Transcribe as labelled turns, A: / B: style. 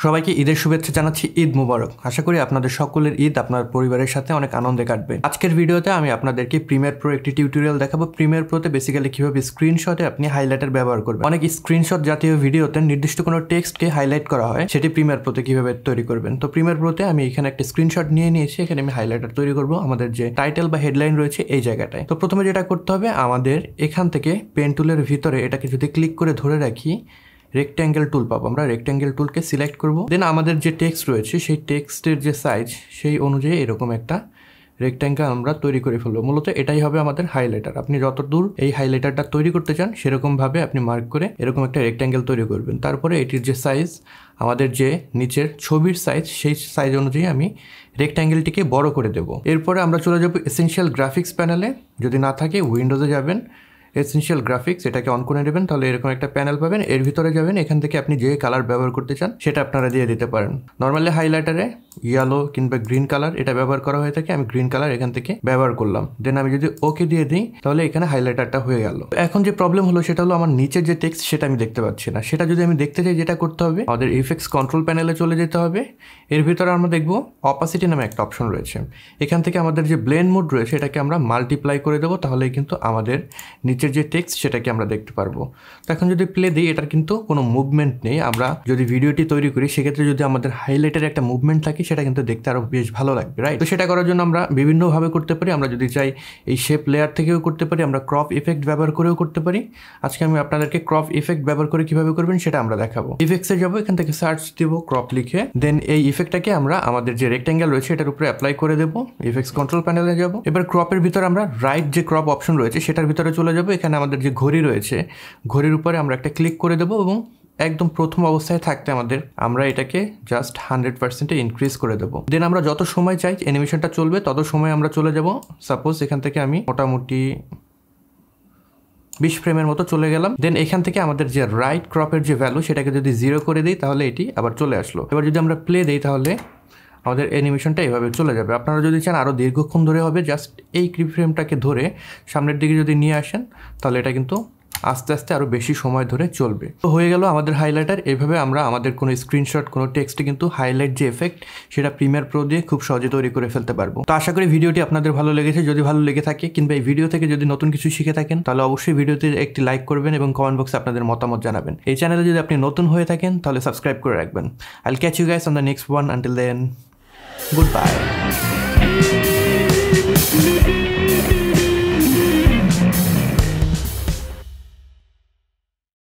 A: সবাইকে ঈদের শুভেচ্ছা জানাচ্ছি। ঈদ মুবারক। আশা করি আপনাদের সকলের ঈদ আপনার পরিবারের সাথে অনেক আনন্দে কাটবে। আজকের ভিডিওতে আমি আপনাদেরকে প্রিমিয়ার প্রো একটি টিউটোরিয়াল দেখাবো। প্রিমিয়ার প্রোতে বেসিক্যালি কিভাবে স্ক্রিনশটে আপনি হাইলাইটার ব্যবহার করবেন। অনেক স্ক্রিনশট জাতীয় ভিডিওতে নির্দিষ্ট কোনো টেক্সটকে হাইলাইট করা হয়, সেটি প্রিমিয়ার প্রোতে কিভাবে তৈরি করবেন। তো প্রিমিয়ার প্রোতে আমি এখানে একটা স্ক্রিনশট নিয়ে নিয়েছি। এখানে আমি হাইলাইটার তৈরি করব আমাদের যে টাইটেল বা হেডলাইন রয়েছে এই জায়গাটায়। তো প্রথমে যেটা করতে হবে, আমাদের এখান থেকে পেন টুলের ভিতরে এটাকে যদি ক্লিক করে ধরে রাখি, রেক্ট্যাঙ্গেল টুল পাবো। আমরা রেক্ট্যাঙ্গেল টুলকে সিলেক্ট করব। দেন আমাদের যে টেক্সট রয়েছে সেই টেক্সটের যে সাইজ সেই অনুযায়ী এরকম একটা রেক্ট্যাঙ্গেল আমরা তৈরি করে ফেলবো। মূলত এটাই হবে আমাদের হাইলাইটার। আপনি যত দূর এই হাইলাইটারটা তৈরি করতে চান সেরকমভাবে আপনি মার্ক করে এরকম একটা রেক্ট্যাঙ্গেল তৈরি করবেন। তারপরে এটির যে সাইজ, আমাদের যে নিচের ছবির সাইজ, সেই সাইজ অনুযায়ী আমি রেক্ট্যাঙ্গেলটিকে বড় করে দেব। এরপরে আমরা চলে যাব এসেনশিয়াল গ্রাফিক্স প্যানেলে। যদি না থাকে উইন্ডোজে যাবেন, এসেনশিয়াল গ্রাফিক্স এটাকে অন করে নেবেন, তাহলে এরকম একটা প্যানেল পাবেন। এর ভিতরে যাবেন, এখান থেকে আপনি যে কালার ব্যবহার করতে চান সেটা আপনারা দিয়ে দিতে পারেন। নর্মালি হাইলাইটারে ইয়েলো কিংবা গ্রিন কালার এটা ব্যবহার করা হয়ে থাকে। আমি গ্রিন কালার এখান থেকে ব্যবহার করলাম। দেন আমি যদি ওকে দিয়ে দিই তাহলে এখানে হাইলাইটারটা হয়ে গেল। এখন যে প্রবলেম হলো সেটা হলো আমার নিচের যে টেক্সট সেটা আমি দেখতে পাচ্ছি না। সেটা যদি আমি দেখতে চাই, যেটা করতে হবে, আমাদের ইফেক্টস কন্ট্রোল প্যানেলে চলে যেতে হবে। এর ভিতরে আমরা দেখবো অপাসিটি নামে একটা অপশন রয়েছে। এখান থেকে আমাদের যে ব্লেন্ড মোড রয়েছে এটাকে আমরা মাল্টিপ্লাই করে দেবো, তাহলেই কিন্তু আমাদের নিচের যে টেক্সট সেটাকে আমরা দেখতে পারবো। তো এখন যদি প্লে দিই, এটার কিন্তু কোনো মুভমেন্ট নেই। আমরা যদি ভিডিওটি তৈরি করি সেক্ষেত্রে যদি আমাদের হাইলাইটের একটা মুভমেন্ট থাকে সেটা কিন্তু দেখতে আরো বেশ ভালো লাগবে, রাইট? তো সেটা করার জন্য আমরা বিভিন্নভাবে করতে পারি। আমরা যদি চাই এই শেপ লেয়ার থেকেও করতে পারি, আমরা ক্রপ ইফেক্ট ব্যবহার করেও করতে পারি। আজকে আমি আপনাদেরকে ক্রপ ইফেক্ট ব্যবহার করে কিভাবে করবেন সেটা আমরা দেখাবো। ইফেক্টসে যাবো, এখান থেকে সার্চ দিব ক্রপ লিখে। দেন এই ইফেক্টটাকে আমরা আমাদের যে রেক্ট্যাঙ্গেল রয়েছে এটার উপরে অ্যাপ্লাই করে দেবো। ইফেক্টস কন্ট্রোল প্যানেলে যাব। এবার ক্রপের ভিতরে আমরা রাইট যে ক্রপ অপশন রয়েছে সেটার ভিতরে চলে যাবো। এখানে আমাদের যে ঘড়ি রয়েছে, ঘড়ির উপরে আমরা একটা ক্লিক করে দেবো এবং একদম প্রথম অবস্থায় থাকতে আমরা এটাকে জাস্ট 100% ইনক্রিজ করে দেবো। দেন আমরা যত সময় চাই অ্যানিমেশনটা চলবে তত সময় আমরা চলে যাব। সাপোজ এখান থেকে আমি মোটামুটি 20 ফ্রেমের মতো চলে গেলাম। দেন এখান থেকে আমাদের যে রাইট ক্রপের যে ভ্যালু সেটাকে যদি 0 করে দিই তাহলে এটি আবার চলে আসলো। এবার যদি আমরা প্লে দিই তাহলে আমাদের অ্যানিমেশনটা এভাবে চলে যাবে। আপনারা যদি চান আরও দীর্ঘক্ষণ ধরে হবে, জাস্ট এই ফ্রেমটাকে ধরে সামনের দিকে যদি নিয়ে আসেন তাহলে এটা কিন্তু আস্তে আস্তে আরও বেশি সময় ধরে চলবে। তো হয়ে গেল আমাদের হাইলাইটার। এইভাবে আমরা আমাদের কোনো স্ক্রিনশট, কোনো টেক্সটে কিন্তু হাইলাইট যে এফেক্ট সেটা প্রিমিয়ার প্রো দিয়ে খুব সহজে তৈরি করে ফেলতে পারবো। তো আশা করি ভিডিওটি আপনাদের ভালো লেগেছে। যদি ভালো লেগে থাকে কিংবা এই ভিডিও থেকে যদি নতুন কিছু শিখে থাকেন তাহলে অবশ্যই ভিডিওতে একটি লাইক করবেন এবং কমেন্ট বক্সে আপনাদের মতামত জানাবেন। এই চ্যানেলে যদি আপনি নতুন হয়ে থাকেন তাহলে সাবস্ক্রাইব করে রাখবেন। I'll catch you guys on the next one. Until then, good by.